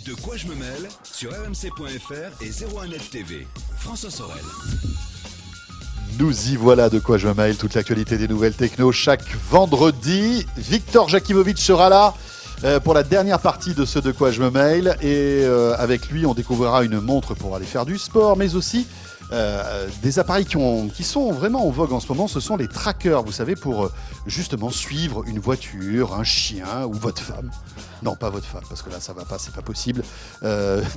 De quoi je me mêle sur rmc.fr et 01net TV. François Sorel. Nous y voilà, de quoi je me mêle, toute l'actualité des nouvelles techno chaque vendredi. Victor Jakimovic sera là pour la dernière partie de ce de quoi je me mêle. Et avec lui, on découvrira une montre pour aller faire du sport, mais aussi des appareils qui sont vraiment en vogue en ce moment. Ce sont les trackers, vous savez, pour justement suivre une voiture, un chien ou votre femme. Non, pas votre femme, parce que là, ça va pas, c'est pas possible.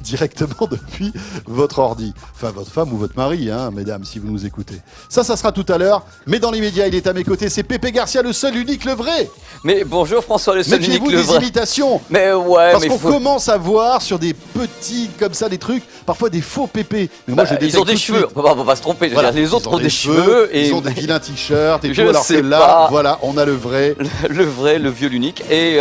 Directement depuis votre ordi. Enfin, votre femme ou votre mari, hein, mesdames, si vous nous écoutez. Ça sera tout à l'heure. Mais dans l'immédiat, il est à mes côtés. C'est Pépé Garcia, le seul, unique, le vrai. Mais bonjour François, le seul, unique, le vrai. Méfiez-vous des imitations. Mais ouais, parce mais qu'on commence à voir sur des petits, comme ça, des trucs, parfois des faux Pépé. Mais moi, je ils ont des cheveux. On va pas se tromper. Voilà. Les autres ont des cheveux. Et ils ont des vilains t-shirts et je tout. Alors que sais là, pas. voilà, on a le vrai. Le vrai, le vieux, l'unique. Et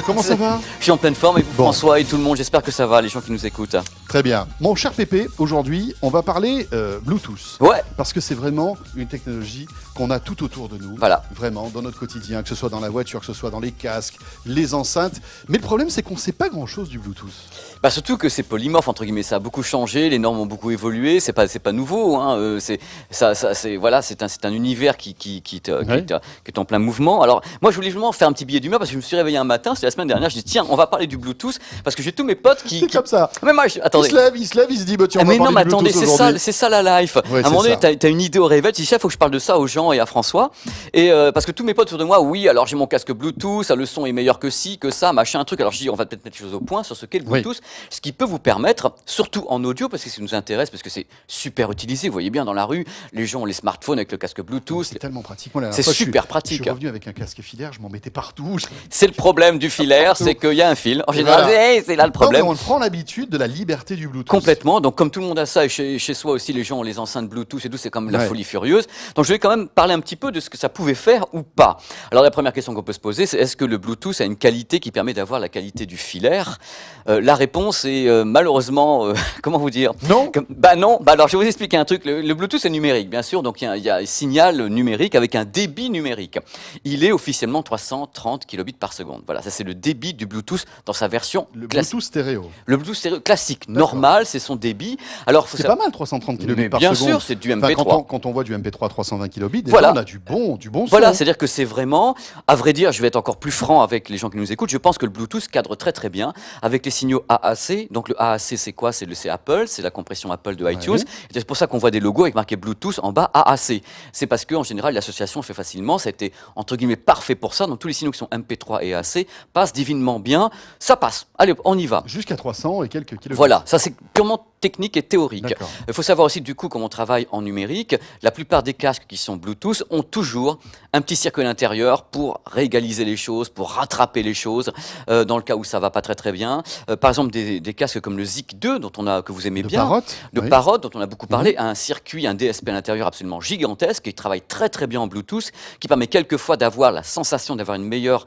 Comment ça va? Je suis en pleine forme. Et Bon. François et tout le monde, j'espère que ça va, les gens qui nous écoutent. Très bien. Mon cher Pépé, aujourd'hui, on va parler Bluetooth. Ouais. Parce que c'est vraiment une technologie qu'on a tout autour de nous. Voilà. Vraiment, dans notre quotidien, que ce soit dans la voiture, que ce soit dans les casques, les enceintes. Mais le problème, c'est qu'on ne sait pas grand-chose du Bluetooth. Bah surtout que c'est polymorphe, entre guillemets, ça a beaucoup changé, les normes ont beaucoup évolué, c'est pas nouveau, hein, c'est un univers qui est en plein mouvement. Alors moi je voulais vraiment faire un petit billet d'humeur parce que je me suis réveillé un matin, c'était la semaine dernière, je dis tiens on va parler du Bluetooth parce que j'ai tous mes potes qui C'est comme ça. Mais moi attendez. Il se lève, il se dit bah tiens on va Mais non, parler mais du attendez, Bluetooth aujourd'hui. c'est ça la life. Ouais, à un moment donné, c'est ça. t'as une idée au réveil, tu dis, il faut que je parle de ça aux gens et à François. Et parce que tous mes potes autour de moi, oui, alors j'ai mon casque Bluetooth, le son est meilleur que ci, que ça, machin, un truc. Alors je dis, on va peut-être mettre les choses au point sur ce qu'est le Bluetooth, ce qui peut vous permettre, surtout en audio, parce que ça nous intéresse, parce que c'est super utilisé. Vous voyez bien dans la rue, les gens ont les smartphones avec le casque Bluetooth. C'est tellement pratique. Moi, la C'est dernière fois, super Je pratique. suis revenu avec un casque filaire, je m'en mettais partout. C'est le problème du filaire, c'est qu'il y a un fil. En général, Voilà. c'est là le problème. Non, mais on prend l'habitude de la liberté du Bluetooth. Complètement, donc comme tout le monde a ça, et chez soi aussi les gens ont les enceintes Bluetooth et tout, c'est comme la Ouais. folie furieuse. Donc je vais quand même parler un petit peu de ce que ça pouvait faire ou pas. Alors la première question qu'on peut se poser, c'est est-ce que le Bluetooth a une qualité qui permet d'avoir la qualité du filaire? La réponse est malheureusement, comment vous dire? Non. Non, alors je vais vous expliquer un truc. Le Bluetooth est numérique, bien sûr, donc il y a un signal numérique avec un débit numérique. Il est officiellement 330 kilobits par seconde. Voilà, ça c'est le débit du Bluetooth dans sa version Le classique. Bluetooth stéréo. Le Bluetooth stéréo classique, D'accord. normal, c'est son débit. Alors, C'est pas mal 330 kilobits Mais par bien seconde. sûr, c'est du Enfin, MP3. quand on voit du MP3 à 320 kilobits, déjà, Voilà. on a du bon son. Voilà, c'est-à-dire que c'est vraiment, à vrai dire, je vais être encore plus franc avec les gens qui nous écoutent, je pense que le Bluetooth cadre très très bien avec les signaux AAC. Donc le AAC, c'est quoi? C'est Apple, c'est la compression Apple de iTunes. Ouais. Et c'est pour ça qu'on voit des logos avec marqué Bluetooth en bas AAC. C'est parce qu'en général, l'association fait facilement, ça a été entre guillemets parfait pour ça. Donc tous les signaux qui sont MP3 et AAC passent divinement bien. Ça passe. Allez, on y va. Jusqu'à 300 et quelques kilobits. Voilà, ça c'est purement technique et théorique. D'accord. Il faut savoir aussi du coup comment on travaille en numérique. La plupart des casques qui sont Bluetooth ont toujours un petit circuit à l'intérieur pour réégaliser les choses, pour rattraper les choses dans le cas où ça va pas très très bien. Par exemple des casques comme le Zik 2 que vous aimez bien. Oui. Parrot dont on a beaucoup parlé, a un circuit, un DSP à l'intérieur absolument gigantesque qui travaille très très bien en Bluetooth, qui permet quelquefois d'avoir la sensation d'avoir une meilleure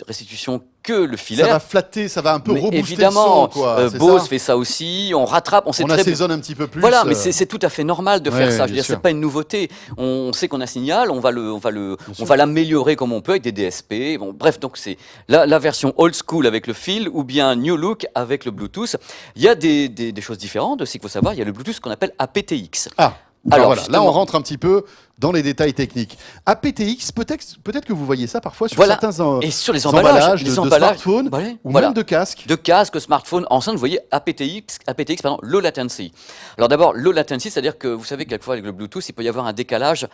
restitution que le filaire. Ça va flatter, ça va un peu Mais rebooster évidemment, le son, quoi. C'est Bose ça fait ça aussi, on rattrape, on sait On très bien. assaisonne un petit peu plus. Voilà, mais c'est tout à fait normal de faire Ouais, ça. Je veux bien dire, c'est sûr. pas une nouveauté. On sait qu'on a un signal, on va l'améliorer comme on peut avec des DSP. Bon, bref, donc c'est la version old school avec le fil ou bien new look avec le Bluetooth. Il y a des choses différentes aussi qu'il faut savoir. Il y a le Bluetooth qu'on appelle aptX. Ah, Alors, voilà, là justement- on rentre un petit peu dans les détails techniques. aptX, peut-être que vous voyez ça parfois sur Voilà. certains Et sur les emballages, de smartphones ou voilà. même de casques. De casque, smartphone, enceinte, vous voyez aptX, pardon, low latency. Alors d'abord, low latency, c'est-à-dire que vous savez que quelquefois avec le Bluetooth, il peut y avoir un décalage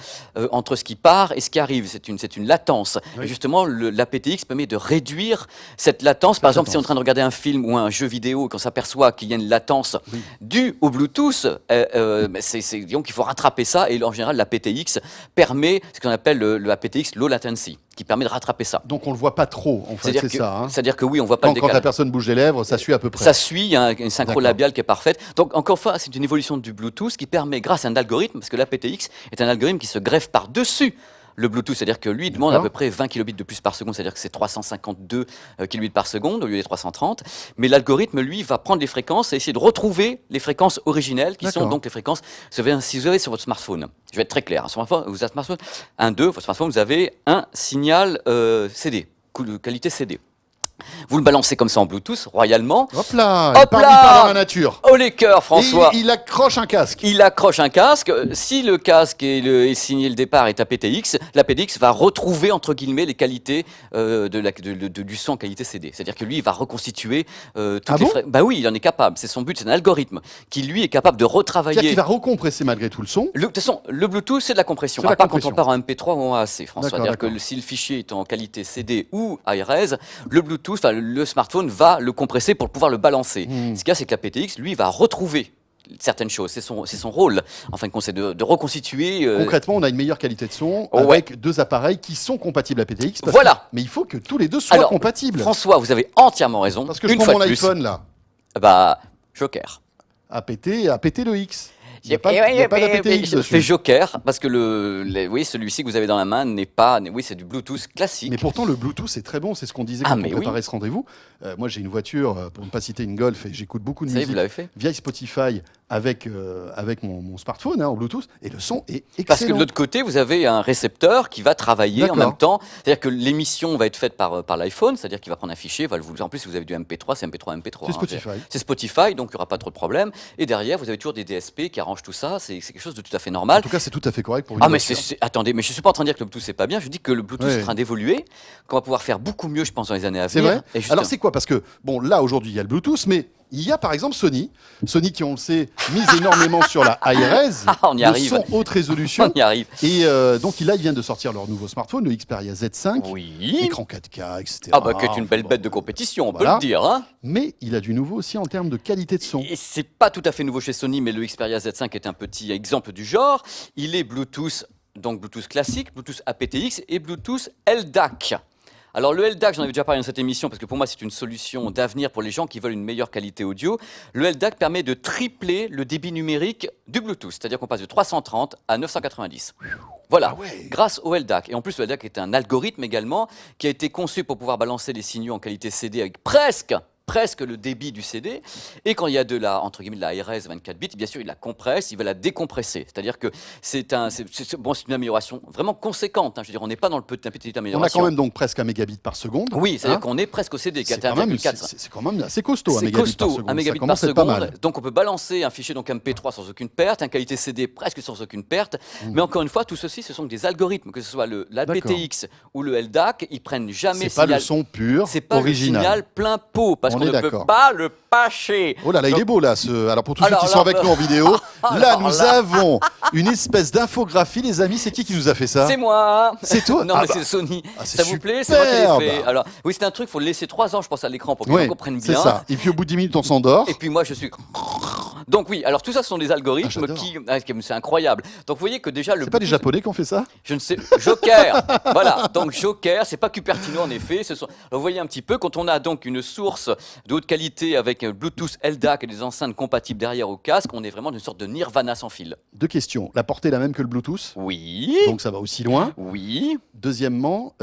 entre ce qui part et ce qui arrive. C'est une latence. Oui. Et justement, l'aptX permet de réduire cette latence. Par exemple, si on est en train de regarder un film ou un jeu vidéo et qu'on s'aperçoit qu'il y a une latence due au Bluetooth, disons qu'il faut rattraper ça. Et en général, l'aptX permet ce qu'on appelle le aptX low latency, qui permet de rattraper ça. Donc on le voit pas trop, en fait, c'est ça. Hein. C'est-à-dire que oui, on voit pas Quand le la décalage. personne bouge les lèvres, ça suit à peu près. Ça suit, il y a une synchro D'accord. labiale qui est parfaite. Donc encore une fois, c'est une évolution du Bluetooth qui permet, grâce à un algorithme, parce que l'aptX est un algorithme qui se greffe par-dessus le Bluetooth, c'est-à-dire que lui, il demande à D'accord. peu près 20 kilobits de plus par seconde, c'est-à-dire que c'est 352 kilobits par seconde au lieu des 330. Mais l'algorithme, lui, va prendre les fréquences et essayer de retrouver les fréquences originelles, qui sont D'accord. donc les fréquences. Si vous avez sur votre smartphone, je vais être très clair, hein, sur votre smartphone, votre smartphone, vous avez un signal CD, qualité CD. Vous le balancez comme ça en Bluetooth, royalement. Hop là, Hop il part là nulle part dans la nature. Oh les cœurs, François. Et il accroche un casque. Il accroche un casque. Si le casque est signé le départ est aptX, l'aptX va retrouver entre guillemets les qualités du son en qualité CD. C'est-à-dire que lui, il va reconstituer toutes les fréquences. Bah oui, il en est capable. C'est son but. C'est un algorithme qui lui est capable de retravailler. C'est-à-dire qu'il va recompresser malgré tout le son. De toute façon, le Bluetooth, c'est de la compression. C'est de la À part compression. quand on part en MP3 ou en AAC, François. C'est-à-dire que si le fichier est en qualité CD ou ARS, le Bluetooth, enfin, le smartphone va le compresser pour pouvoir le balancer. Ce qu'il y a, c'est que l'aptX, lui, va retrouver certaines choses. C'est son rôle. En fin de compte, c'est de reconstituer. Concrètement, on a une meilleure qualité de son Ouais. avec deux appareils qui sont compatibles aptX. Voilà. Mais il faut que tous les deux soient Alors, compatibles. François, vous avez entièrement raison. Parce que je Une prends fois mon de plus, iPhone là, bah, Joker. à péter le X. Il n'y a pas d'aptX Je fais dessus. Joker parce que oui, celui-ci que vous avez dans la main n'est pas. Oui, c'est du Bluetooth classique. Mais pourtant, le Bluetooth, c'est très bon. C'est ce qu'on disait Ah, quand on mais préparait ce rendez-vous. Moi, j'ai une voiture, pour ne pas citer une Golf, et j'écoute beaucoup de Ça y est, musique vous l'avez fait. via Spotify avec mon smartphone en Bluetooth. Et le son est excellent. Parce que de l'autre côté, vous avez un récepteur qui va travailler en D'accord. même temps. C'est-à-dire que l'émission va être faite par l'iPhone, c'est-à-dire qu'il va prendre un fichier. En plus, si vous avez du MP3, c'est MP3, MP3. C'est Spotify. C'est Spotify, donc il n'y aura pas trop de problème. Et derrière, vous avez toujours des DSP qui arrangent tout ça. C'est quelque chose de tout à fait En normal. tout cas, c'est tout à fait correct pour une Ah mais voiture. attendez, mais je suis pas en train de dire que le Bluetooth c'est pas bien. Je dis que le Bluetooth est en train d'évoluer, qu'on va pouvoir faire beaucoup mieux, je pense, dans les années à C'est venir. vrai. Et Alors c'est quoi? Parce que bon, là aujourd'hui il y a le Bluetooth, mais il y a par exemple Sony qui on le sait mise énormément sur la hi-res, on y le arrive. son haute résolution. On y arrive. Et donc là ils viennent de sortir leur nouveau smartphone, le Xperia Z5, Oui. écran 4K, etc. Ah bah qui est une belle bête de compétition, on peut Voilà. le dire. Hein. Mais il a du nouveau aussi en termes de qualité de son. Et c'est pas tout à fait nouveau chez Sony, mais le Xperia Z5 est un petit exemple du genre. Il est Bluetooth, donc Bluetooth classique, Bluetooth aptX et Bluetooth LDAC. Alors le LDAC, j'en avais déjà parlé dans cette émission parce que pour moi c'est une solution d'avenir pour les gens qui veulent une meilleure qualité audio. Le LDAC permet de tripler le débit numérique du Bluetooth, c'est-à-dire qu'on passe de 330 à 990. Voilà, Ah ouais. grâce au LDAC. Et en plus le LDAC est un algorithme également qui a été conçu pour pouvoir balancer les signaux en qualité CD avec presque le débit du CD, et quand il y a de la, entre guillemets, de la ARS 24 bits, bien sûr, il la compresse, il va la décompresser. C'est-à-dire que c'est une amélioration vraiment conséquente. Hein. Je veux dire, on n'est pas dans la petite On a amélioration. quand même donc presque un mégabit par seconde. Oui, c'est-à-dire Hein. qu'on est presque au CD, C'est quand même 4,4. c'est quand même assez costaud, un C'est mégabit par costaud, seconde. un mégabit Ça par commence à être pas seconde. mal. Donc on peut balancer un fichier donc MP3 sans aucune perte, un qualité CD presque sans aucune perte. Mais encore une fois, tout ceci, ce sont des algorithmes, que ce soit l'aptX ou le LDAC, ils prennent jamais C'est pas le signal. son pur, C'est pas le original. signal plein pot, parce On qu'on est ne peut d'accord. pas le patcher. Oh là là, il est beau là. Alors pour tous ceux Alors qui sont là, avec nous en vidéo, là alors nous là. avons une espèce d'infographie, les amis. C'est qui nous a fait ça? C'est moi. C'est toi? Non, Ah mais bah. c'est Sony. Ah, c'est Ça vous plaît? C'est moi qui superbe. l'ai fait. Alors, oui, c'est un truc, il faut le laisser 3 ans, je pense, à l'écran pour que Oui, les gens comprennent c'est bien. ça. Et puis au bout de 10 minutes, on s'endort. Et puis moi, je suis. Donc oui, alors tout ça, ce sont des algorithmes Ah, c'est incroyable. Donc vous voyez que déjà le. C'est pas les Bluetooth- Japonais qui ont fait ça? Je ne sais. Joker. Voilà. Donc Joker, c'est pas Cupertino en effet. Alors, vous voyez un petit peu quand on a donc une source de haute qualité avec un Bluetooth LDAC et des enceintes compatibles derrière au casque, on est vraiment d'une sorte de Nirvana sans fil. Deux questions. La portée est la même que le Bluetooth, Oui. donc ça va aussi loin. Oui. Deuxièmement,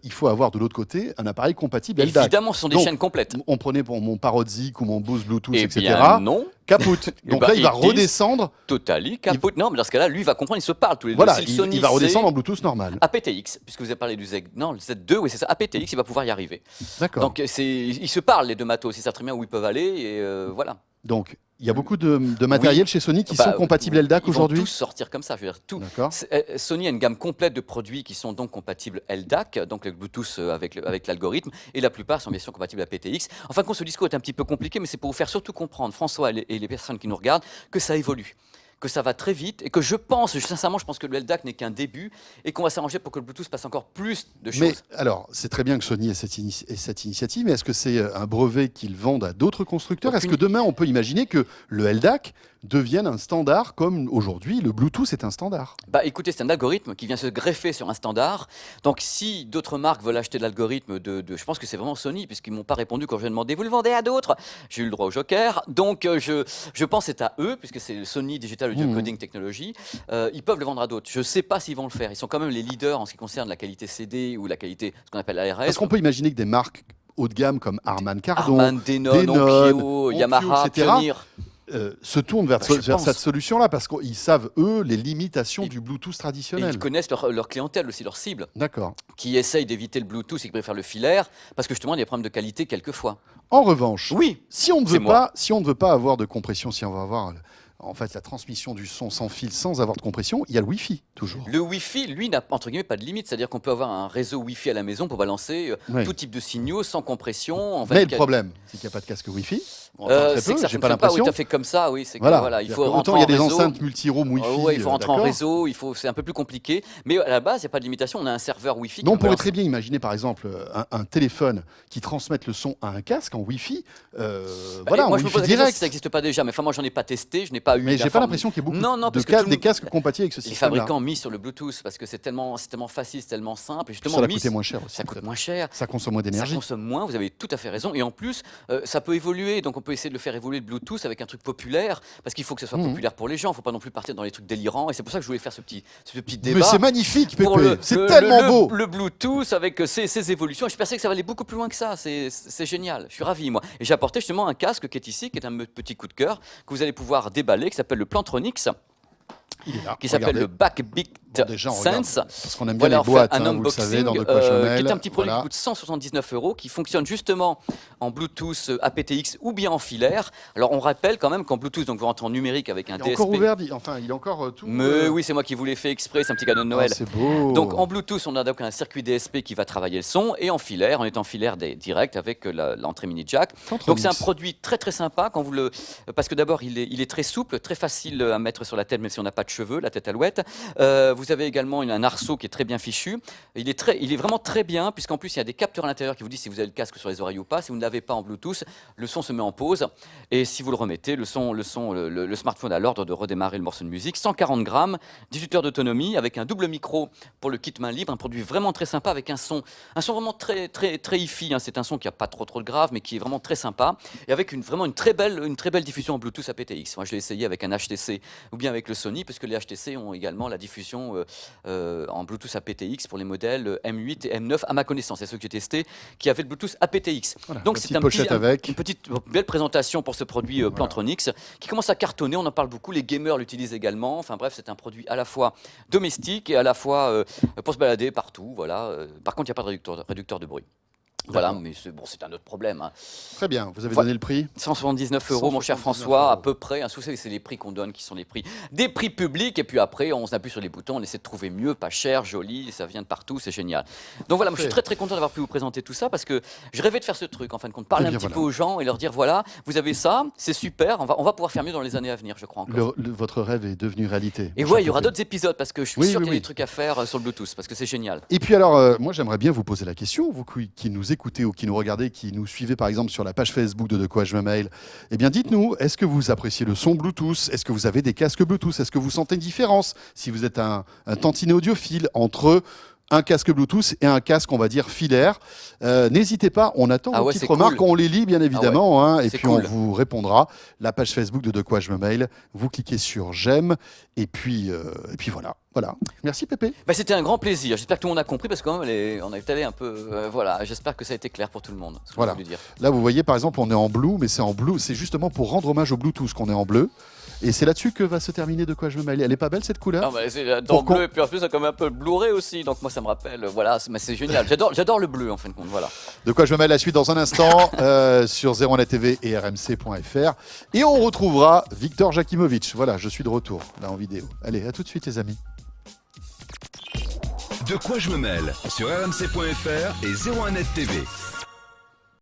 il faut avoir de l'autre côté un appareil compatible LDAC. Évidemment, ce sont des Donc, chaînes complètes. On prenait pour mon Parodzik ou mon Bose Bluetooth, Eh etc. bien non. Caput. Donc ben, là, il va ils disent- redescendre. Totally, caput. Non, mais dans ce cas-là, lui, il va comprendre, ils se parlent tous les Voilà, deux. Si le il Sony, va redescendre c'est en Bluetooth normal. aptX, puisque vous avez parlé du non, le Z2, oui, c'est ça, aptX, il va pouvoir y arriver. D'accord. Donc, ils se parlent, les deux matos, ils savent très bien où ils peuvent aller, et voilà. Donc, il y a beaucoup de matériel chez Sony qui sont compatibles LDAC ils vont aujourd'hui. tous sortir comme ça, je veux dire, tout. D'accord. Sony a une gamme complète de produits qui sont donc compatibles LDAC, donc le Bluetooth avec l'algorithme, et la plupart sont bien sûr compatibles aptX. Enfin, ce discours est un petit peu compliqué, mais c'est pour vous faire surtout comprendre, François et les personnes qui nous regardent, que ça évolue, que ça va très vite, et que sincèrement, je pense que le LDAC n'est qu'un début, et qu'on va s'arranger pour que le Bluetooth passe encore plus de choses. Mais alors, c'est très bien que Sony ait cette initiative, mais est-ce que c'est un brevet qu'ils vendent à d'autres constructeurs? Est-ce que demain, on peut imaginer que le LDAC devienne un standard comme aujourd'hui le Bluetooth est un standard? Bah écoutez, c'est un algorithme qui vient se greffer sur un standard. Donc si d'autres marques veulent acheter l'algorithme je pense que c'est vraiment Sony, puisqu'ils m'ont pas répondu quand je ai demandé, vous le vendez à d'autres? J'ai eu le droit au Joker. Donc je pense que c'est à eux, puisque c'est Sony Digital Audio Coding Technology. Ils peuvent le vendre à d'autres. Je sais pas s'ils vont le faire. Ils sont quand même les leaders en ce qui concerne la qualité CD ou la qualité, ce qu'on appelle ARS. Est-ce qu'on peut imaginer que des marques haut de gamme comme Harman Kardon, Harman, Denon, Onkyo, Yamaha, etc., Pioneer. se tournent vers je pense. cette solution-là parce qu'ils savent, eux, les limitations du Bluetooth Et traditionnel. ils connaissent leur clientèle aussi, leur cible, D'accord. qui essayent d'éviter le Bluetooth et qui préfèrent le filaire, parce que justement, il y a des problèmes de qualité quelquefois. En revanche, Oui, si on ne c'est veut moi. pas avoir de compression, si on va avoir en fait la transmission du son sans fil sans avoir de compression, il y a le Wi-Fi toujours. Le Wi-Fi, lui, n'a entre guillemets pas de limite. C'est-à-dire qu'on peut avoir un réseau Wi-Fi à la maison pour balancer Oui. tout type de signaux sans compression. En Mais le 24. problème, c'est qu'il n'y a pas de casque Wi-Fi. On entend très C'est peu, que ça j'ai pas fonctionne pas l'impression. tout à fait comme ça. Oui, c'est que Voilà. voilà, il faut C'est-à-dire rentrer qu'autant il y a en des réseau. enceintes multi-room Wi-Fi. Ouais, il faut rentrer en d'accord. réseau. C'est un peu plus compliqué. Mais à la base, il n'y a pas de limitation. On a un serveur Wi-Fi. Donc on qui pourrait balance- très bien imaginer par exemple un téléphone qui transmette le son à un casque en Wi-Fi. Voilà, en moi, je me Wi-Fi pose la question direct. si ça n'existe pas déjà. Mais enfin, moi, j'en ai pas testé. Je n'ai pas eu. Mais j'ai pas d'inform- l'impression qu'il y ait beaucoup Non, de parce que tout le des monde- casques compatibles avec ce Les système-là. fabricants mis sur le Bluetooth parce que c'est tellement facile, c'est tellement simple. Et justement, Ça va mis- coûter moins cher aussi. ça coûte peut-être. moins cher. Ça consomme moins Ça d'énergie. consomme moins, vous avez tout à fait raison. Et en plus, ça peut évoluer. Donc on peut essayer de le faire évoluer le Bluetooth avec un truc populaire, parce qu'il faut que ce soit Mhm. populaire pour les gens. Il ne faut pas non plus partir dans les trucs délirants. Et c'est pour ça que je voulais faire ce petit Mais débat. c'est magnifique, pour Pépé. C'est tellement beau. Le Bluetooth avec ses évolutions. Et je pensais que ça va aller beaucoup plus loin que ça. C'est génial. Je suis ravi, moi. Et j'ai apporté justement un casque qui est ici, qui est un petit coup de cœur, que vous allez pouvoir déballer, qui s'appelle le Plantronics, Il est là. qui s'appelle regardez. le Backbeat Bon, déjà, on regarde, Sense. parce qu'on aime bien Voilà, les on fait boîtes, un hein, vous le unboxing savez, dans De quoi je qui mêle. est un petit produit Voilà. qui coûte 179 €, qui fonctionne justement en Bluetooth aptX ou bien en filaire. Alors on rappelle quand même qu'en Bluetooth, donc vous rentrez en numérique avec un Il est encore DSP. ouvert, enfin, il est encore tout. Mais oui, c'est moi qui vous l'ai fait exprès, c'est un petit cadeau de Ah, Noël. c'est beau. Donc en Bluetooth, on a donc un circuit DSP qui va travailler le son, et en filaire, on est en filaire direct avec l'entrée mini jack. Donc c'est un produit très très sympa quand parce que d'abord il est très souple, très facile à mettre sur la tête, même si on n'a pas de cheveux, la tête alouette. Vous avez également un arceau qui est très bien fichu. Il est vraiment très bien, puisqu'en plus il y a des capteurs à l'intérieur qui vous disent si vous avez le casque sur les oreilles ou pas. Si vous ne l'avez pas en Bluetooth, le son se met en pause, et si vous le remettez, le smartphone a l'ordre de redémarrer le morceau de musique. 140 grammes, 18 heures d'autonomie, avec un double micro pour le kit main libre, un produit vraiment très sympa avec un son vraiment très très très hi-fi, hein. C'est un son qui n'a pas trop de grave, mais qui est vraiment très sympa, et avec vraiment une très belle diffusion en Bluetooth aptX. Moi je l'ai essayé avec un HTC ou bien avec le Sony, puisque les HTC ont également la diffusion en Bluetooth aptX pour les modèles M8 et M9 à ma connaissance. C'est ceux que j'ai testés qui avaient le Bluetooth aptX. Voilà, Donc la c'est petite pochette avec. une petite belle présentation pour ce produit Plantronics qui commence à cartonner. On en parle beaucoup. Les gamers l'utilisent également. Enfin bref, c'est un produit à la fois domestique et à la fois pour se balader partout. Voilà. Par contre, il n'y a pas de réducteur de bruit. Voilà, mais c'est un autre problème, hein. Très bien, vous avez Voilà. donné le prix 179 €, mon cher 179 François, €. à peu près. Hein, c'est les prix qu'on donne qui sont des prix publics. Et puis après, on appuie sur les boutons, on essaie de trouver mieux, pas cher, joli. Ça vient de partout, c'est génial. Donc voilà, moi, je suis Parfait. très très content d'avoir pu vous présenter tout ça, parce que je rêvais de faire ce truc, en fin de compte, parler Eh un bien, petit voilà. peu aux gens et leur dire voilà, vous avez ça, c'est super, on va pouvoir faire mieux dans les années à venir, je crois encore. Votre rêve est devenu réalité. Et mon ouais, cher il y aura Pépé. d'autres épisodes, parce que je suis Oui, sûr oui, qu'il y a oui. des trucs à faire sur le Bluetooth, parce que c'est génial. Et puis alors, moi j'aimerais bien vous poser la question, vous qui nous écoutez ou qui nous regardez, qui nous suivez par exemple sur la page Facebook de quoi je me mail, eh bien dites-nous, est-ce que vous appréciez le son Bluetooth? Est-ce que vous avez des casques Bluetooth? Est-ce que vous sentez une différence si vous êtes un tantinet audiophile entre un casque Bluetooth et un casque, on va dire, filaire? N'hésitez pas, on attend Ah vos ouais, petites c'est remarques, cool. on les lit bien évidemment, hein, et c'est puis cool. on vous répondra. La page Facebook de quoi je me mail, vous cliquez sur j'aime, et puis voilà. Merci Pépé. Bah, c'était un grand plaisir. J'espère que tout le monde a compris, parce que quand même, on est allé un peu. Voilà, j'espère que ça a été clair pour tout le monde. Ce que Voilà. je voulais dire. Là, vous voyez, par exemple, on est en bleu, mais c'est en bleu. C'est justement pour rendre hommage au Bluetooth qu'on est en bleu. Et c'est là-dessus que va se terminer De quoi je me mail. Elle est pas belle cette couleur? Ah, bah, c'est dans Pour qu'on- bleu, et puis en plus, c'est comme un peu le Blu-ray aussi. Donc moi, ça me rappelle. Voilà, mais c'est génial. J'adore le bleu, en fin de compte. Voilà. De quoi je me mail, la suite dans un instant sur 01net TV et rmc.fr. Et on retrouvera Victor Jakimovic. Voilà, je suis de retour là en vidéo. Allez, à tout de suite les amis. De quoi je me mêle sur rmc.fr et 01net TV.